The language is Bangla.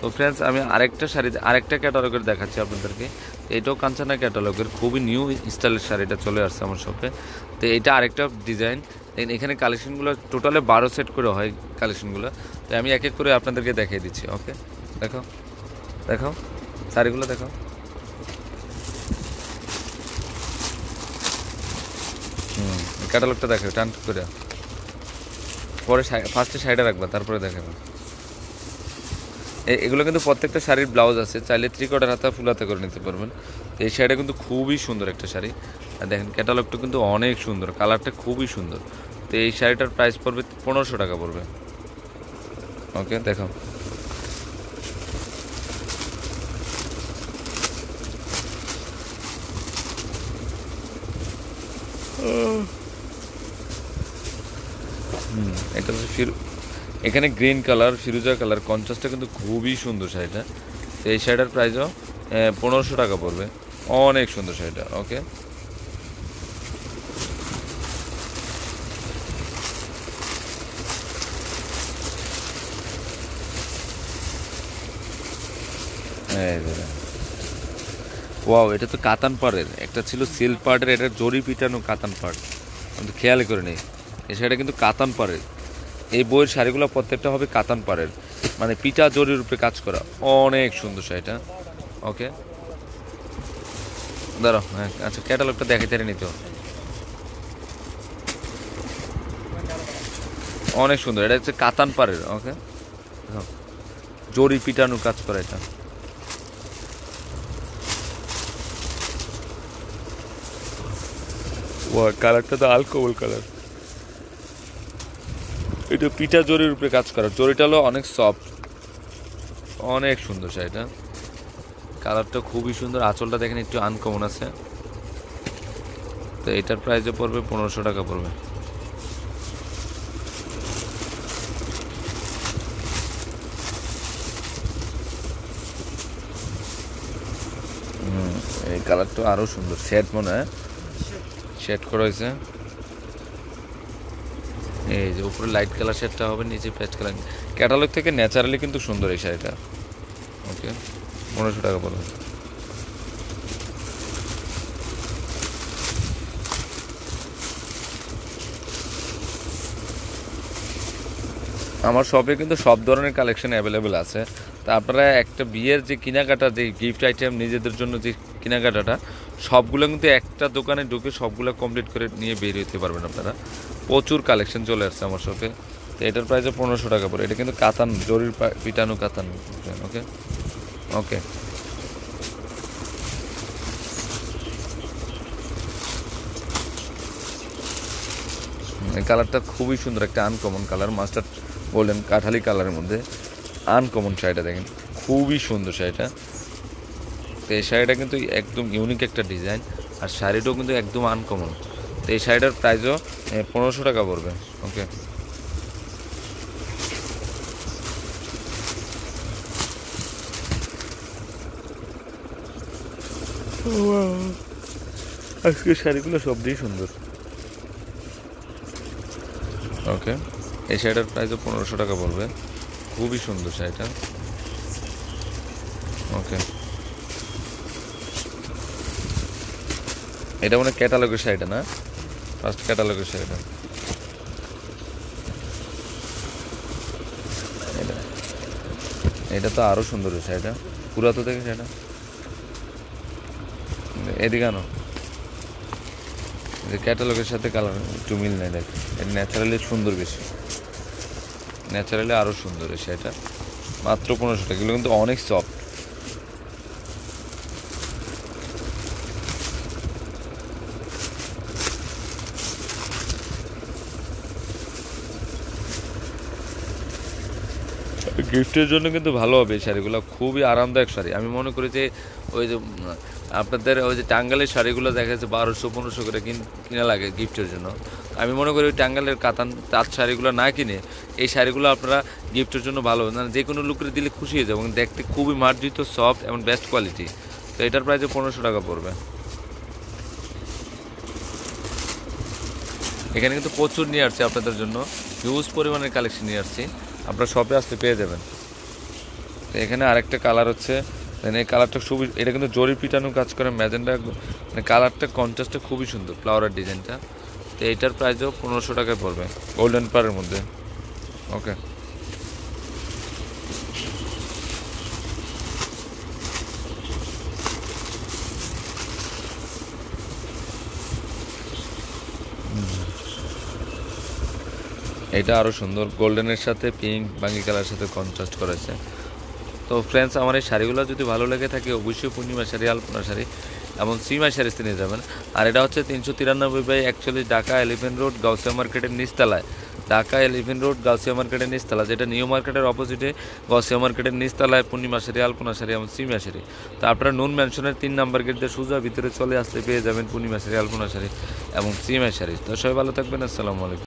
তো ফ্রেন্ডস আমি আরেকটা শাড়ি আরেকটা ক্যাটালগের দেখাচ্ছি আপনাদেরকে। এটাও কাঞ্চনা ক্যাটালগের খুবই নিউ স্টাইলের শাড়িটা চলে আসছে আমার শপে। তো এটা আরেকটা ডিজাইন। এখানে কালেকশনগুলো টোটালে 12 সেট করে হয় কালেকশনগুলো। তো আমি এক এক করে আপনাদেরকে দেখিয়ে দিচ্ছি। ওকে, দেখো দেখো শাড়িগুলো দেখো। ক্যাটালগটা দেখো টান করে, পরে ফার্স্টে সাইডে রাখবা তারপরে দেখাবো। এগুলো কিন্তু প্রত্যেকটা শাড়ির ব্লাউজ আছে, চাইলে 3/4 হাতা ফুল হাতা করে নিতে পারবেন। এই শাড়িটা কিন্তু খুবই সুন্দর একটা শাড়ি। আর দেখেন ক্যাটালগটা কিন্তু অনেক সুন্দর, কালারটা খুবই সুন্দর। তো এই শাড়িটার প্রাইস পড়বে 1500 টাকা পড়বে। ওকে, দেখো এটা হচ্ছে এখানে গ্রিন কালার ফিরোজা কালার কন্ট্রাস্টটা কিন্তু খুবই সুন্দর শাড়িটা। তো এই শাড়িটার প্রাইসও 1500 টাকা পড়বে। অনেক সুন্দর শাড়িটা। ওকে, ওয়াও, এটা তো কাতান পাড়ের, একটা ছিল সিল্ক পাড়ের, এটা জরি পিটানো কাতান পাড়। আমি তো খেয়াল করে নেই, এই শাড়িটা কিন্তু কাতান পাড়ের। এই বইয়ের শাড়িগুলো প্রত্যেকটা হবে কাতান পাড়ের, মানে পিটা জরির উপরে কাজ করা। অনেক সুন্দর শাড়িটা। ওকে, দাঁড়াও, হ্যাঁ আচ্ছা ক্যাটালগটা দেখাইতে নিত। অনেক সুন্দর, এটা হচ্ছে কাতান পাড়ের। ওকে, জরি পিটানো কাজ করা এটা। ও কালারটা তো আলকোহল কালার, এটা পিঠা জরির উপরে কাজ করা। জরিটা হলো অনেক সফট, অনেক সুন্দর শাড়িটা। কালারটা খুবই সুন্দর, আঁচলটা দেখেন একটু আনকমন আছে। তো এটার প্রাইসে পড়বে 1500 টাকা পড়বে। এই কালারটা আরও সুন্দর, শেড মনে হয় শেড করা হয়েছে। এই যে উপরে লাইট কালার শেডটা হবে, নিচে পেস্ট কালার। ক্যাটালগ থেকে ন্যাচারালি কিন্তু সুন্দর এই শাড়িটা। ওকে, 1500 টাকা পড়বে। আমার শপে কিন্তু সব ধরনের কালেকশন অ্যাভেলেবেল আছে। তা আপনারা একটা বিয়ের যে কেনাকাটা, যে গিফট আইটেম নিজেদের জন্য যে কেনাকাটাটা, সবগুলো কিন্তু একটা দোকানে ঢুকে সবগুলো কমপ্লিট করে নিয়ে বের হতে পারবেন আপনারা। প্রচুর কালেকশন চলে আসছে আমার শপে। তো এটার প্রাইসে 1500 টাকা পড়ে। এটা কিন্তু কাতান জরির পিটানো কাতান। ওকে ওকে, এই কালারটা খুবই সুন্দর, একটা uncommon colour, mustard golden Kathali কালারের মধ্যে আনকমন শাড়িটা দেখেন, খুবই সুন্দর শাড়িটা। তো এই শাড়িটা কিন্তু একদম ইউনিক একটা ডিজাইন, আর শাড়িটাও কিন্তু একদম আনকমন। তো এই শাড়িটার প্রাইসও 1500 টাকা পড়বে। ওকে, আজকে শাড়িগুলো সব দিয়ে সুন্দর। ওকে, এই শাড়িটার প্রাইসও 1500 টাকা পড়বে। খুবই সুন্দর শাড়িটা। ওকে, এটা মানে ক্যাটালগের শাড়িটা না, ফার্স্ট ক্যাটালগের শাড়িটা। এটা এটা তো আরও সুন্দর শাড়িটা, পুরাতো থেকে শাড়িটা। এদিকে আনো, যে ক্যাটালগের সাথে কালার একটু মিল নেই, দেখ এটা ন্যাচারালি সুন্দর বেশি, ন্যাচারালি আরও সুন্দর এই শাড়িটা। মাত্র 1500 টাকা। এগুলো কিন্তু অনেক সফট। গিফটের জন্য কিন্তু ভালো হবে এই শাড়িগুলো, খুবই আরামদায়ক শাড়ি। আমি মনে করি যে ওই যে আপনাদের ওই যে টাঙ্গালের শাড়িগুলো দেখা যাচ্ছে 1200-1500 করে কিনা লাগে গিফটের জন্য। আমি মনে করি ওই টাঙ্গালের কাতান তাঁত শাড়িগুলো না কিনে এই শাড়িগুলো আপনারা গিফটের জন্য ভালো, মানে যে কোনো লোকের দিলে খুশি হয়ে যাবে, এবং দেখতে খুবই মার্জিত, সফট এবং বেস্ট কোয়ালিটি। তো এটার প্রাইসে 1500 টাকা পড়বে। এখানে কিন্তু প্রচুর নিয়ে আসছে আপনাদের জন্য, হিউজ পরিমাণের কালেকশন নিয়ে আসছি, আপনারা শপে আসতে পেয়ে যাবেন। তো এখানে আরেকটা কালার হচ্ছে, এই কালারটা খুবই, এটা কিন্তু জরি পিটানো কাজ করে ম্যাজেন্ডা, মানে কালারটা কন্ট্রাস্টটা খুবই সুন্দর, ফ্লাওয়ারের ডিজাইনটা। তো এইটার প্রাইসও 1500 টাকায় পড়বে, গোল্ডেন পারের মধ্যে। ওকে, এটা আরও সুন্দর, গোল্ডেনের সাথে পিঙ্ক বাঙ্গি কালারের সাথে কন্ট্রাস্ট করেছে। তো ফ্রেন্ডস, আমার এই শাড়িগুলো যদি ভালো লেগে থাকে অবশ্যই পূর্ণিমা শাড়ি, আলপনা শাড়ি এবং সিমা শাড়িতে নিয়ে যাবেন। আর এটা হচ্ছে 393/41 ঢাকা এলিফেন্ট রোড গাউসিয়া মার্কেটের নিচতলায়, ঢাকা এলিফেন্ট রোড গাউসিয়া মার্কেটের নিচতলা, যেটা নিউ মার্কেটের অপোজিটে গাউসিয়া মার্কেটের নিচতলায় পূর্ণিমা শাড়ি, আলপনা শাড়ি এবং সিমা শাড়ি। তো আপনারা নুন ম্যানশনের 3 নাম্বার গেট দিয়ে সোজা ভিতরে চলে আসতে পেয়ে যাবেন পূর্ণিমা শাড়ি, আলপনা শাড়ি এবং সিমা শাড়ি। তো সবাই ভালো থাকবেন, আসসালামু আলাইকুম।